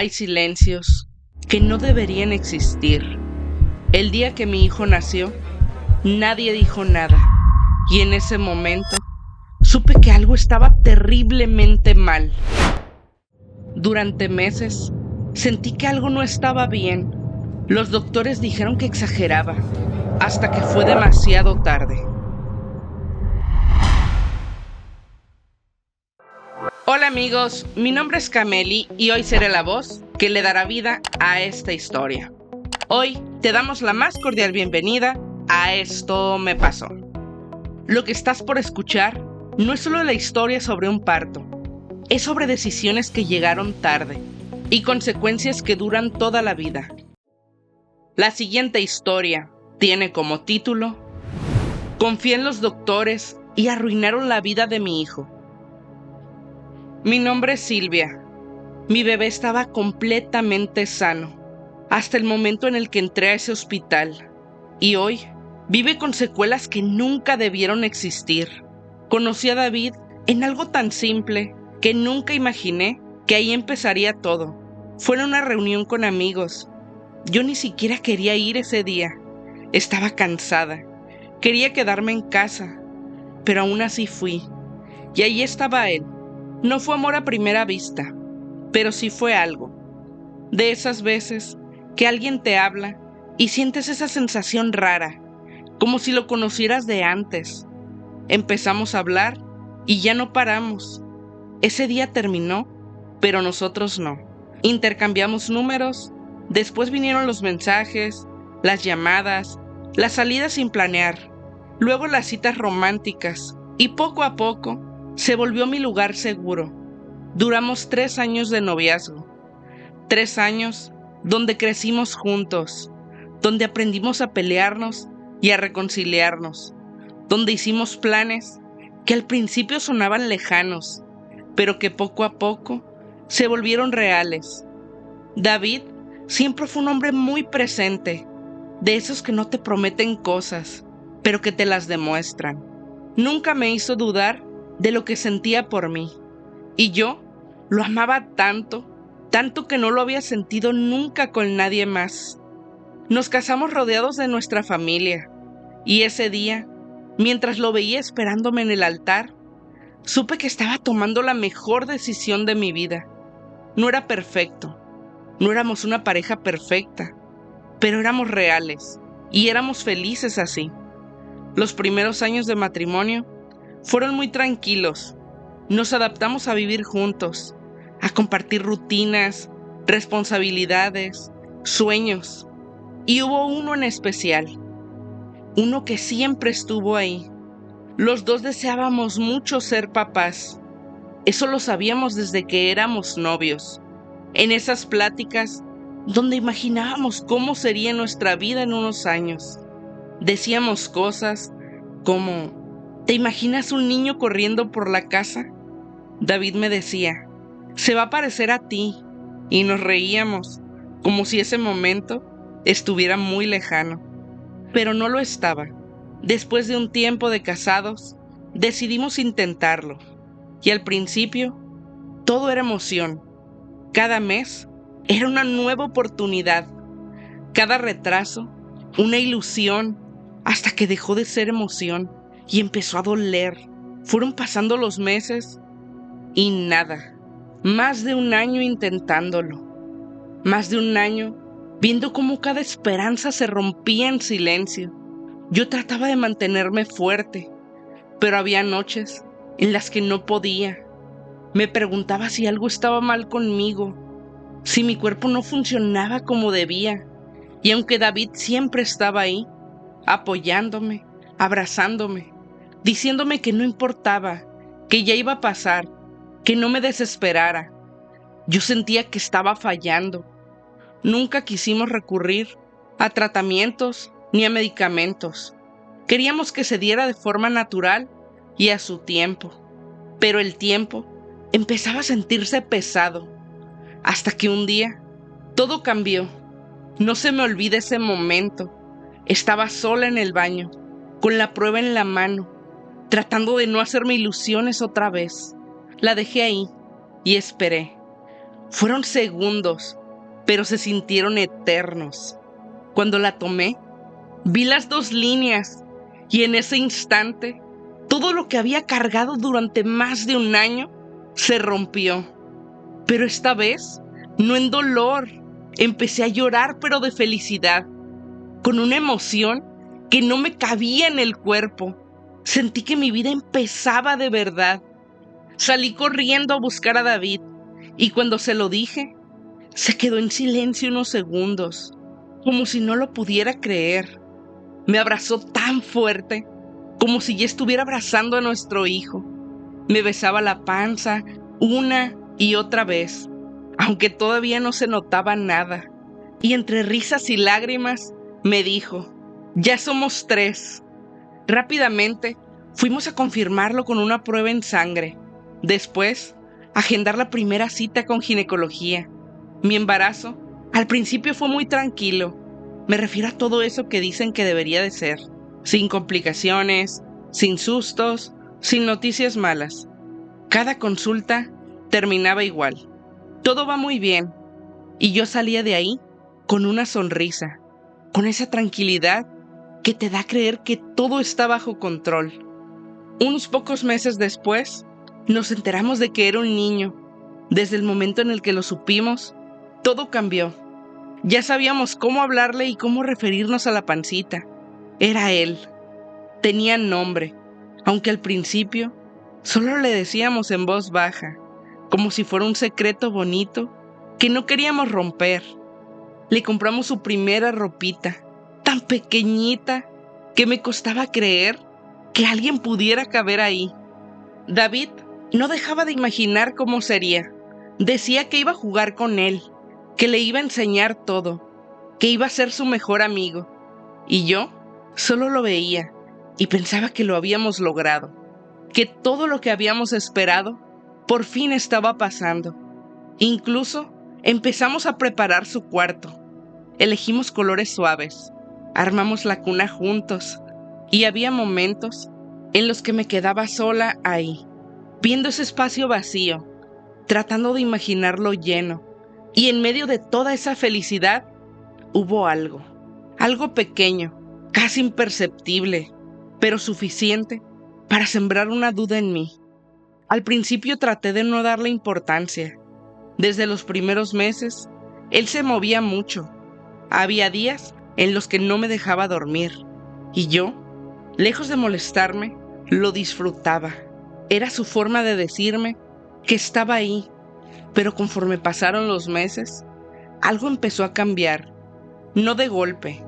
Hay silencios que no deberían existir. El día que mi hijo nació, nadie dijo nada, y en ese momento supe que algo estaba terriblemente mal. Durante meses sentí que algo no estaba bien. Los doctores dijeron que exageraba, hasta que fue demasiado tarde. Hola amigos, mi nombre es Cameli y hoy seré la voz que le dará vida a esta historia. Hoy te damos la más cordial bienvenida a Esto me pasó. Lo que estás por escuchar no es solo la historia sobre un parto, es sobre decisiones que llegaron tarde y consecuencias que duran toda la vida. La siguiente historia tiene como título: Confié en los doctores y arruinaron la vida de mi hijo. Mi nombre es Silvia. Mi bebé estaba completamente sano, hasta el momento en el que entré a ese hospital. Y hoy vive con secuelas que nunca debieron existir. Conocí a David en algo tan simple que nunca imaginé que ahí empezaría todo. Fue en una reunión con amigos. Yo ni siquiera quería ir ese día. Estaba cansada. Quería quedarme en casa, pero aún así fui. Y ahí estaba él. No fue amor a primera vista, pero sí fue algo. De esas veces que alguien te habla y sientes esa sensación rara, como si lo conocieras de antes. Empezamos a hablar y ya no paramos. Ese día terminó, pero nosotros no. Intercambiamos números, después vinieron los mensajes, las llamadas, las salidas sin planear, luego las citas románticas, y poco a poco se volvió mi lugar seguro. Duramos 3 años de noviazgo, 3 años donde crecimos juntos, donde aprendimos a pelearnos y a reconciliarnos, donde hicimos planes que al principio sonaban lejanos, pero que poco a poco se volvieron reales. David siempre fue un hombre muy presente, de esos que no te prometen cosas, pero que te las demuestran. Nunca me hizo dudar de lo que sentía por mí, y yo lo amaba tanto, tanto que no lo había sentido nunca con nadie más. Nos casamos rodeados de nuestra familia, y ese día, mientras lo veía esperándome en el altar, supe que estaba tomando la mejor decisión de mi vida. No era perfecto, no éramos una pareja perfecta, pero éramos reales, y éramos felices así. Los primeros años de matrimonio fueron muy tranquilos. Nos adaptamos a vivir juntos, a compartir rutinas, responsabilidades, sueños. Y hubo uno en especial, uno que siempre estuvo ahí. Los dos deseábamos mucho ser papás. Eso lo sabíamos desde que éramos novios. En esas pláticas donde imaginábamos cómo sería nuestra vida en unos años. Decíamos cosas como: ¿te imaginas un niño corriendo por la casa? David me decía: se va a parecer a ti. Y nos reíamos, como si ese momento estuviera muy lejano. Pero no lo estaba. Después de un tiempo de casados, decidimos intentarlo. Y al principio, todo era emoción. Cada mes era una nueva oportunidad. Cada retraso, una ilusión, hasta que dejó de ser emoción y empezó a doler. Fueron pasando los meses y nada. Más de un año intentándolo. Más de un año viendo cómo cada esperanza se rompía en silencio. Yo trataba de mantenerme fuerte, pero había noches en las que no podía. Me preguntaba si algo estaba mal conmigo, si mi cuerpo no funcionaba como debía. Y aunque David siempre estaba ahí, apoyándome, abrazándome, diciéndome que no importaba, que ya iba a pasar, que no me desesperara, yo sentía que estaba fallando. Nunca quisimos recurrir a tratamientos ni a medicamentos. Queríamos que se diera de forma natural y a su tiempo. Pero el tiempo empezaba a sentirse pesado, hasta que un día todo cambió. No se me olvida ese momento. Estaba sola en el baño, con la prueba en la mano, tratando de no hacerme ilusiones otra vez. La dejé ahí y esperé. Fueron segundos, pero se sintieron eternos. Cuando la tomé, vi las 2 líneas y en ese instante, todo lo que había cargado durante más de un año se rompió. Pero esta vez, no en dolor. Empecé a llorar, pero de felicidad, con una emoción que no me cabía en el cuerpo. Sentí que mi vida empezaba de verdad. Salí corriendo a buscar a David, y cuando se lo dije, se quedó en silencio unos segundos, como si no lo pudiera creer. Me abrazó tan fuerte, como si ya estuviera abrazando a nuestro hijo. Me besaba la panza una y otra vez, aunque todavía no se notaba nada. Y entre risas y lágrimas, me dijo: "Ya somos 3". Rápidamente, fuimos a confirmarlo con una prueba en sangre. Después, agendar la primera cita con ginecología. Mi embarazo, al principio fue muy tranquilo. Me refiero a todo eso que dicen que debería de ser. Sin complicaciones, sin sustos, sin noticias malas. Cada consulta terminaba igual. Todo va muy bien. Y yo salía de ahí con una sonrisa, con esa tranquilidad que te da a creer que todo está bajo control. Unos pocos meses después, nos enteramos de que era un niño. Desde el momento en el que lo supimos, todo cambió. Ya sabíamos cómo hablarle y cómo referirnos a la pancita. Era él. Tenía nombre, aunque al principio solo le decíamos en voz baja, como si fuera un secreto bonito que no queríamos romper. Le compramos su primera ropita, tan pequeñita que me costaba creer que alguien pudiera caber ahí. David no dejaba de imaginar cómo sería. Decía que iba a jugar con él, que le iba a enseñar todo, que iba a ser su mejor amigo. Y yo solo lo veía y pensaba que lo habíamos logrado, que todo lo que habíamos esperado por fin estaba pasando. Incluso empezamos a preparar su cuarto. Elegimos colores suaves, armamos la cuna juntos y había momentos en los que me quedaba sola ahí, viendo ese espacio vacío, tratando de imaginarlo lleno. Y en medio de toda esa felicidad hubo algo pequeño, casi imperceptible, pero suficiente para sembrar una duda en mí. Al principio traté de no darle importancia. Desde los primeros meses, él se movía mucho. Había días en los que no me dejaba dormir, y yo, lejos de molestarme, lo disfrutaba. Era su forma de decirme que estaba ahí, pero conforme pasaron los meses, algo empezó a cambiar. No de golpe,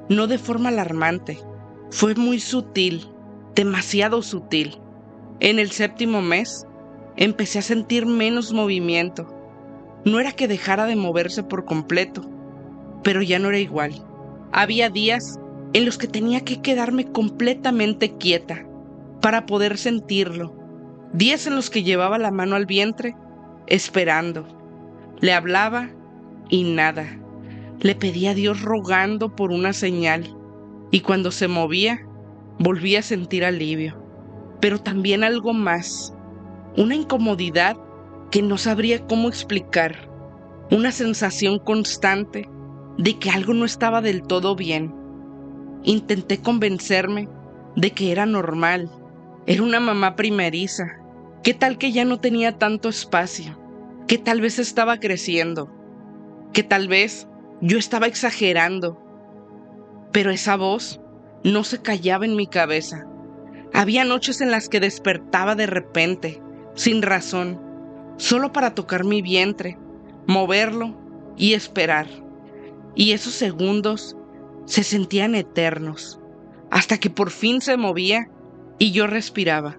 no de forma alarmante. Fue muy sutil, demasiado sutil. En el 7º mes, empecé a sentir menos movimiento. No era que dejara de moverse por completo, pero ya no era igual. Había días en los que tenía que quedarme completamente quieta para poder sentirlo. Días en los que llevaba la mano al vientre, esperando. Le hablaba y nada. Le pedía a Dios rogando por una señal. Y cuando se movía, volví a sentir alivio. Pero también algo más. Una incomodidad que no sabría cómo explicar. Una sensación constante de que algo no estaba del todo bien. Intenté convencerme de que era normal. Era una mamá primeriza. ¿Qué tal que ya no tenía tanto espacio? Que tal vez estaba creciendo. Que tal vez yo estaba exagerando. Pero esa voz no se callaba en mi cabeza. Había noches en las que despertaba de repente, sin razón, solo para tocar mi vientre, moverlo y esperar. Y esos segundos se sentían eternos, hasta que por fin se movía y yo respiraba.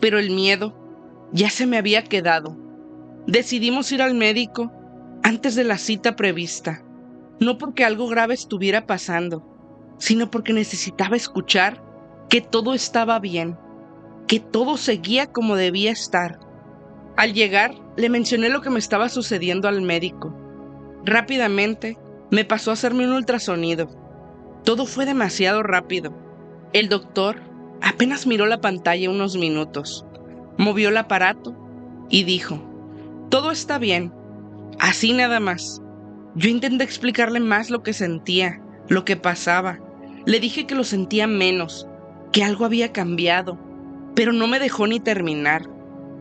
Pero el miedo ya se me había quedado. Decidimos ir al médico antes de la cita prevista, no porque algo grave estuviera pasando, sino porque necesitaba escuchar que todo estaba bien, que todo seguía como debía estar. Al llegar, le mencioné lo que me estaba sucediendo al médico. Rápidamente, me pasó a hacerme un ultrasonido. Todo fue demasiado rápido. El doctor apenas miró la pantalla unos minutos, movió el aparato y dijo: "Todo está bien, Así nada más. Yo intenté explicarle más lo que sentía, lo que pasaba. Le dije que lo sentía menos, que algo había cambiado, pero no me dejó ni terminar.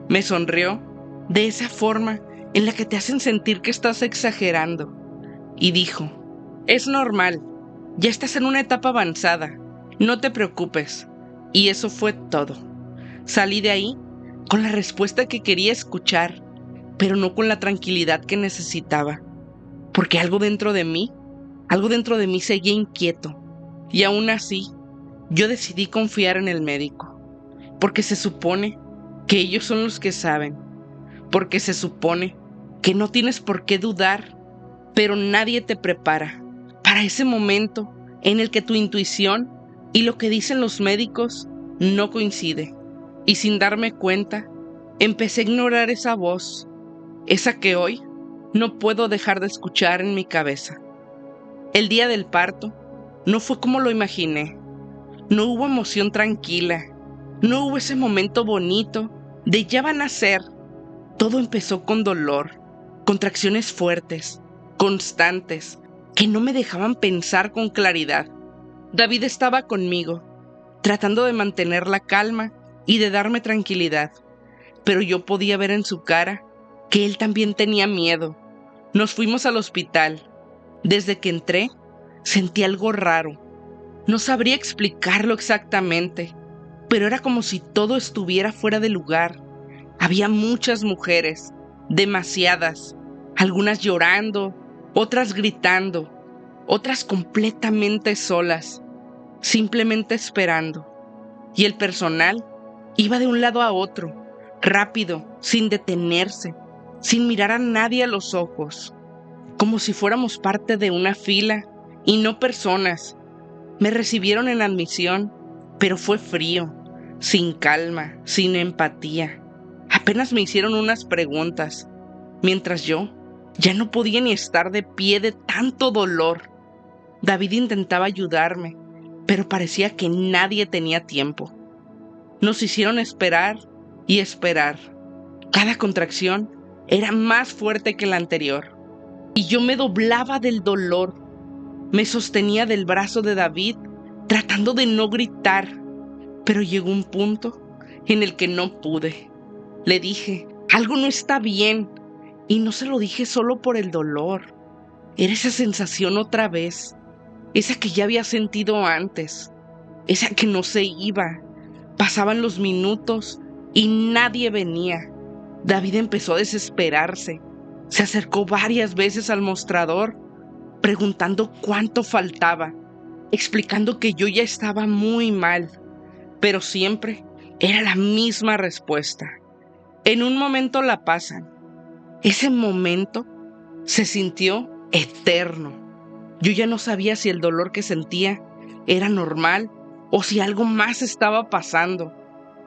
Me sonrió de esa forma en la que te hacen sentir que estás exagerando y dijo: es normal, ya estás en una etapa avanzada, no te preocupes. Y eso fue todo. Salí de ahí con la respuesta que quería escuchar, pero no con la tranquilidad que necesitaba, porque algo dentro de mí seguía inquieto. Y aún así, yo decidí confiar en el médico, porque se supone que ellos son los que saben, porque se supone que no tienes por qué dudar, pero nadie te prepara para ese momento en el que tu intuición y lo que dicen los médicos no coincide. Y sin darme cuenta, empecé a ignorar esa voz, esa que hoy no puedo dejar de escuchar en mi cabeza. El día del parto no fue como lo imaginé. No hubo emoción tranquila, no hubo ese momento bonito de ya van a nacer. Todo empezó con dolor, contracciones fuertes, constantes, que no me dejaban pensar con claridad. David estaba conmigo, tratando de mantener la calma y de darme tranquilidad, pero yo podía ver en su cara que él también tenía miedo. Nos fuimos al hospital. Desde que entré, sentí algo raro. No sabría explicarlo exactamente, pero era como si todo estuviera fuera de lugar. Había muchas mujeres, demasiadas, algunas llorando, otras gritando, otras completamente solas, simplemente esperando. Y el personal iba de un lado a otro, rápido, sin detenerse, sin mirar a nadie a los ojos, como si fuéramos parte de una fila y no personas. Me recibieron en admisión, pero fue frío, sin calma, sin empatía. Apenas me hicieron unas preguntas, mientras yo ya no podía ni estar de pie de tanto dolor. David intentaba ayudarme, pero parecía que nadie tenía tiempo. Nos hicieron esperar y esperar. Cada contracción era más fuerte que la anterior, y yo me doblaba del dolor. Me sostenía del brazo de David, tratando de no gritar, pero llegó un punto en el que no pude. Le dije: algo no está bien, y no se lo dije solo por el dolor. Era esa sensación otra vez, esa que ya había sentido antes, esa que no se iba. Pasaban los minutos y nadie venía. David empezó a desesperarse. Se acercó varias veces al mostrador, preguntando cuánto faltaba, explicando que yo ya estaba muy mal, pero siempre era la misma respuesta: en un momento la pasan. Ese momento se sintió eterno. Yo ya no sabía si el dolor que sentía era normal o si algo más estaba pasando.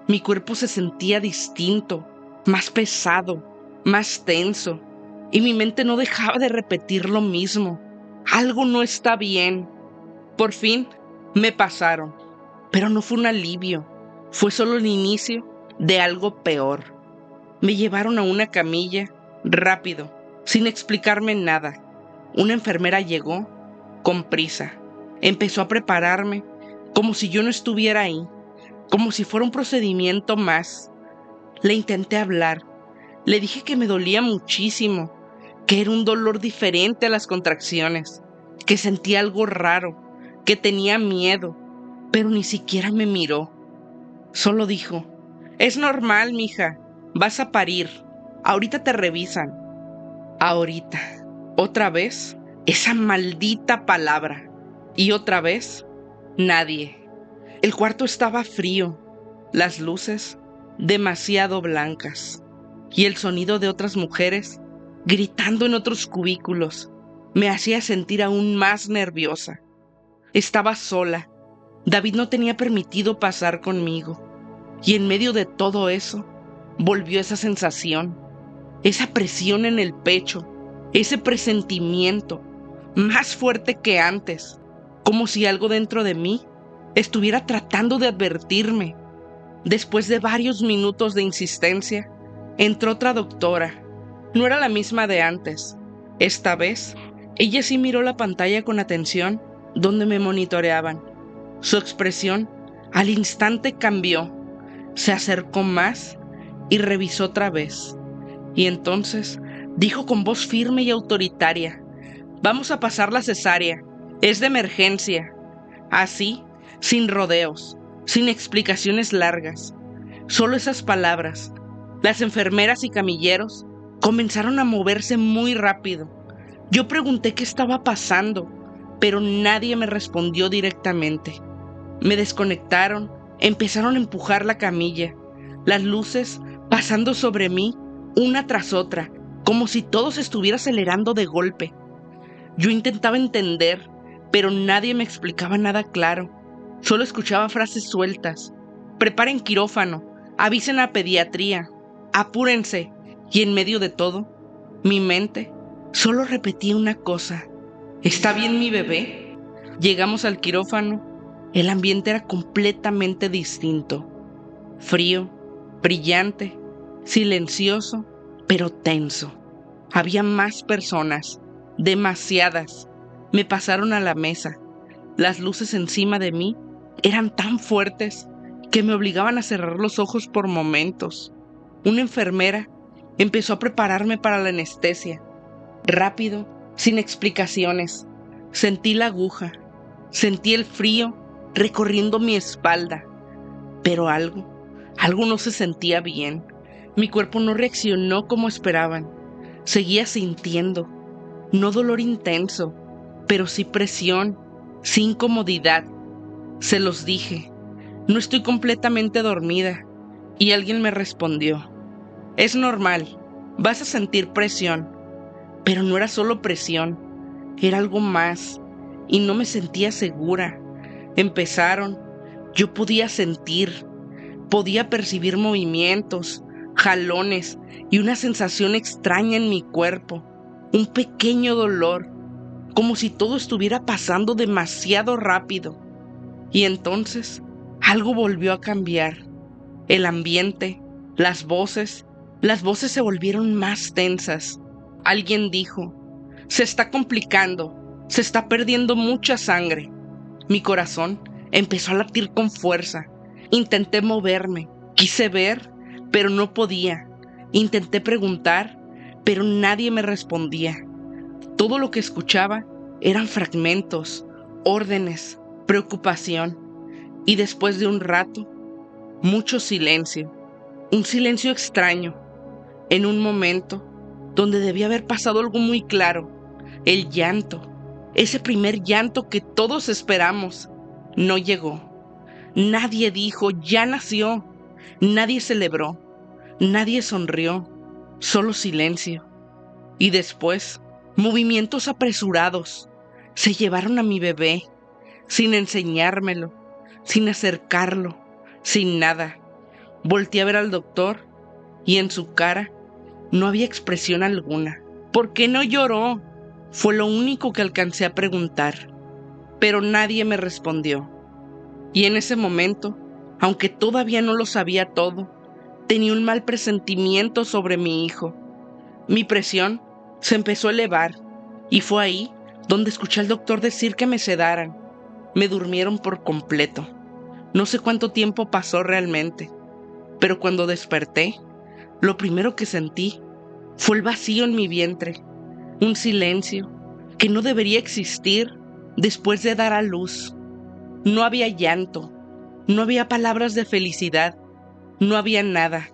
Mi cuerpo se sentía distinto, más pesado, más tenso, y mi mente no dejaba de repetir lo mismo: algo no está bien. Por fin me pasaron, pero no fue un alivio, fue solo el inicio de algo peor. Me llevaron a una camilla, rápido, sin explicarme nada. Una enfermera llegó con prisa. Empezó a prepararme como si yo no estuviera ahí, como si fuera un procedimiento más. Le intenté hablar. Le dije que me dolía muchísimo, que era un dolor diferente a las contracciones, que sentía algo raro, que tenía miedo, pero ni siquiera me miró. Solo dijo: es normal, mija, vas a parir, ahorita te revisan. Ahorita, otra vez, esa maldita palabra, y otra vez, nadie. El cuarto estaba frío, las luces demasiado blancas, y el sonido de otras mujeres gritando en otros cubículos me hacía sentir aún más nerviosa. Estaba sola. David no tenía permitido pasar conmigo, y en medio de todo eso volvió esa sensación, esa presión en el pecho, ese presentimiento más fuerte que antes, como si algo dentro de mí estuviera tratando de advertirme. Después de varios minutos de insistencia, entró otra doctora, No era la misma de antes. Esta vez, ella sí miró la pantalla con atención donde me monitoreaban. Su expresión al instante cambió. Se acercó más y revisó otra vez. Y entonces dijo con voz firme y autoritaria: «Vamos a pasar la cesárea. Es de emergencia». Así, sin rodeos, sin explicaciones largas. Solo esas palabras. Las enfermeras y camilleros comenzaron a moverse muy rápido. Yo pregunté qué estaba pasando, pero nadie me respondió directamente. Me desconectaron, empezaron a empujar la camilla, las luces pasando sobre mí una tras otra, como si todo se estuviera acelerando de golpe. Yo intentaba entender, pero nadie me explicaba nada claro. Solo escuchaba frases sueltas. «Preparen quirófano, avisen a pediatría, apúrense». Y en medio de todo, mi mente solo repetía una cosa: «¿Está bien mi bebé?». Llegamos al quirófano. El ambiente era completamente distinto. Frío, brillante, silencioso, pero tenso. Había más personas, demasiadas. Me pasaron a la mesa. Las luces encima de mí eran tan fuertes que me obligaban a cerrar los ojos por momentos. Una enfermera empezó a prepararme para la anestesia. Rápido, sin explicaciones. Sentí la aguja, sentí el frío recorriendo mi espalda. Pero algo no se sentía bien. Mi cuerpo no reaccionó como esperaban. Seguía sintiendo, no dolor intenso, pero sí presión, sí incomodidad. Se los dije, no estoy completamente dormida. Y alguien me respondió: «Es normal, vas a sentir presión». Pero no era solo presión, era algo más, y no me sentía segura. Empezaron, yo podía sentir, podía percibir movimientos, jalones y una sensación extraña en mi cuerpo, un pequeño dolor, como si todo estuviera pasando demasiado rápido. Y entonces algo volvió a cambiar. El ambiente, las voces se volvieron más tensas. Alguien dijo: «Se está complicando, se está perdiendo mucha sangre». Mi corazón empezó a latir con fuerza. Intenté moverme, quise ver, pero no podía. Intenté preguntar, pero nadie me respondía. Todo lo que escuchaba eran fragmentos, órdenes, preocupación. Y después de un rato, mucho silencio. Un silencio extraño. En un momento donde debía haber pasado algo muy claro. El llanto, ese primer llanto que todos esperamos, no llegó. Nadie dijo: «Ya nació». Nadie celebró, nadie sonrió, solo silencio. Y después, movimientos apresurados. Se llevaron a mi bebé, sin enseñármelo, sin acercarlo, sin nada. Volteé a ver al doctor y en su cara no había expresión alguna. «¿Por qué no lloró?», fue lo único que alcancé a preguntar, pero nadie me respondió. Y en ese momento, aunque todavía no lo sabía todo, tenía un mal presentimiento sobre mi hijo. Mi presión se empezó a elevar y fue ahí donde escuché al doctor decir que me sedaran. Me durmieron por completo. No sé cuánto tiempo pasó realmente, pero cuando desperté, lo primero que sentí fue el vacío en mi vientre, un silencio que no debería existir después de dar a luz. No había llanto, no había palabras de felicidad, no había nada.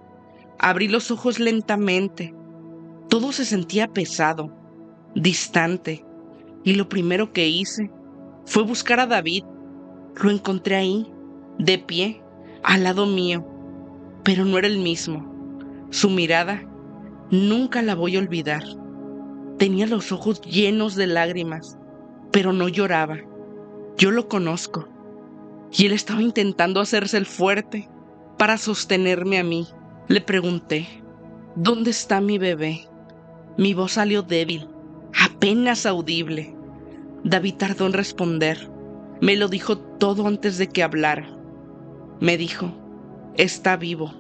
Abrí los ojos lentamente. Todo se sentía pesado, distante, y lo primero que hice fue buscar a David. Lo encontré ahí, de pie, al lado mío, pero no era el mismo. Su mirada nunca la voy a olvidar. Tenía los ojos llenos de lágrimas, pero no lloraba. Yo lo conozco. Y él estaba intentando hacerse el fuerte para sostenerme a mí. Le pregunté: «¿Dónde está mi bebé?». Mi voz salió débil, apenas audible. David tardó en responder. Me lo dijo todo antes de que hablara. Me dijo: «Está vivo»,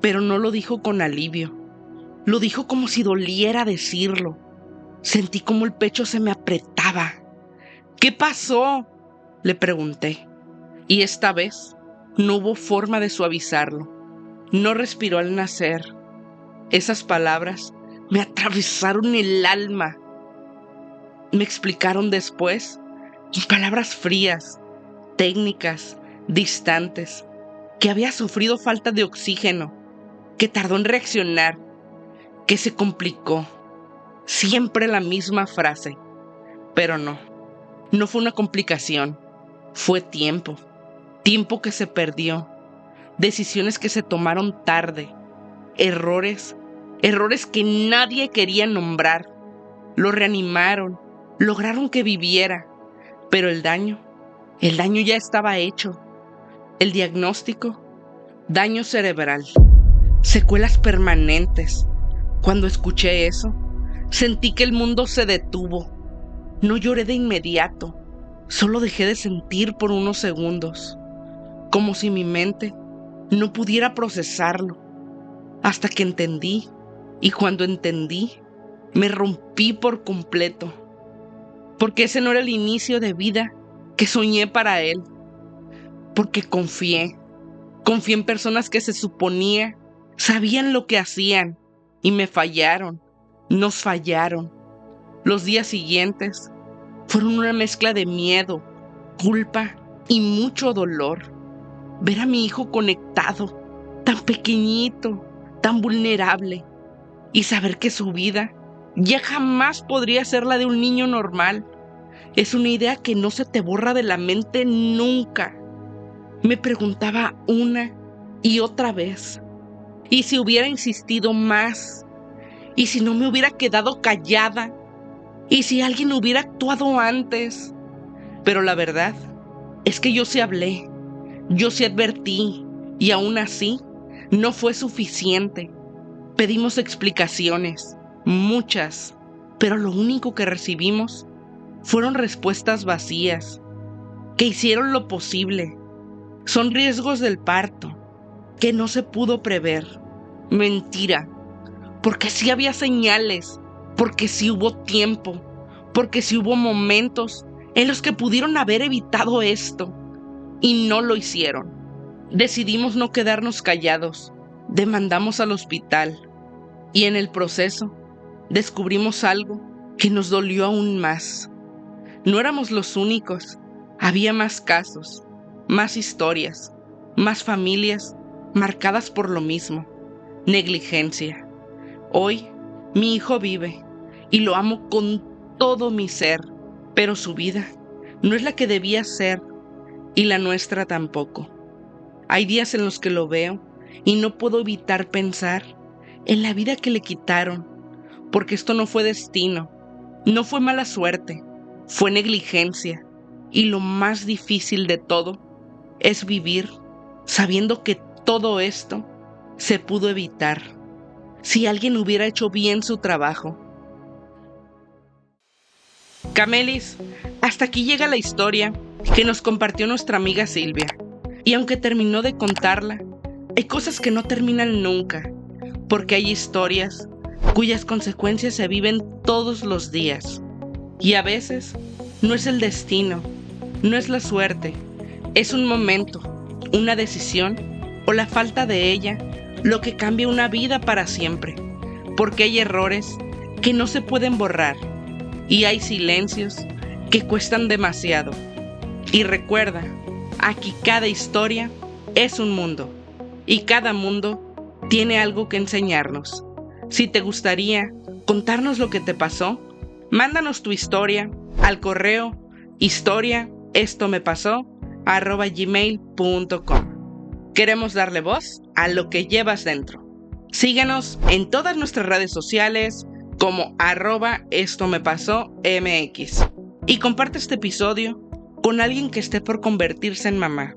pero no lo dijo con alivio. Lo dijo como si doliera decirlo. Sentí como el pecho se me apretaba. ¿Qué pasó?, le pregunté. Y esta vez no hubo forma de suavizarlo. No respiró al nacer. Esas palabras me atravesaron el alma. Me explicaron después, en palabras frías, técnicas, distantes, que había sufrido falta de oxígeno, que tardó en reaccionar, que se complicó. Siempre la misma frase. Pero no fue una complicación, fue tiempo. Tiempo que se perdió, decisiones que se tomaron tarde, errores que nadie quería nombrar. Lo reanimaron, lograron que viviera, pero el daño ya estaba hecho. El diagnóstico, daño cerebral, secuelas permanentes. Cuando escuché eso, sentí que el mundo se detuvo. No lloré de inmediato, solo dejé de sentir por unos segundos, como si mi mente no pudiera procesarlo, hasta que entendí, y cuando entendí, me rompí por completo, porque ese no era el inicio de vida que soñé para él, porque confié en personas que se suponía sabían lo que hacían, y me fallaron, nos fallaron. Los días siguientes fueron una mezcla de miedo, culpa y mucho dolor. Ver a mi hijo conectado, tan pequeñito, tan vulnerable, y saber que su vida ya jamás podría ser la de un niño normal, es una idea que no se te borra de la mente nunca. Me preguntaba una y otra vez, ¿y si hubiera insistido más? ¿Y si no me hubiera quedado callada? ¿Y si alguien hubiera actuado antes? Pero la verdad es que yo sí hablé, yo sí advertí, y aún así no fue suficiente. Pedimos explicaciones, muchas, pero lo único que recibimos fueron respuestas vacías, que hicieron lo posible. Son riesgos del parto, que no se pudo prever. Mentira, porque sí había señales, porque sí hubo tiempo, porque sí hubo momentos en los que pudieron haber evitado esto, y no lo hicieron. Decidimos no quedarnos callados, demandamos al hospital, y en el proceso descubrimos algo que nos dolió aún más. No éramos los únicos, había más casos, más historias, más familias marcadas por lo mismo, negligencia. Hoy mi hijo vive y lo amo con todo mi ser, pero su vida no es la que debía ser y la nuestra tampoco. Hay días en los que lo veo y no puedo evitar pensar en la vida que le quitaron, porque esto no fue destino, no fue mala suerte, fue negligencia. Y lo más difícil de todo es vivir sabiendo que todo esto se pudo evitar si alguien hubiera hecho bien su trabajo. Camelis, hasta aquí llega la historia que nos compartió nuestra amiga Silvia. Y aunque terminó de contarla, hay cosas que no terminan nunca, porque hay historias cuyas consecuencias se viven todos los días. Y a veces no es el destino, no es la suerte, es un momento, una decisión o la falta de ella lo que cambia una vida para siempre, porque hay errores que no se pueden borrar y hay silencios que cuestan demasiado. Y recuerda, aquí cada historia es un mundo y cada mundo tiene algo que enseñarnos. Si te gustaría contarnos lo que te pasó, mándanos tu historia al correo historiaestomepasó@gmail.com. Queremos darle voz a lo que llevas dentro. Síguenos en todas nuestras redes sociales como @estomepasómx y comparte este episodio con alguien que esté por convertirse en mamá.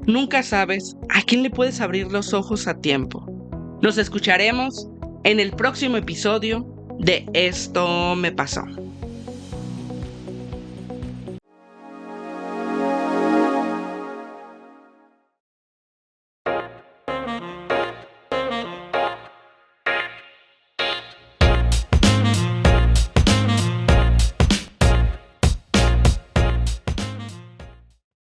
Nunca sabes a quién le puedes abrir los ojos a tiempo. Nos escucharemos en el próximo episodio de Esto Me Pasó.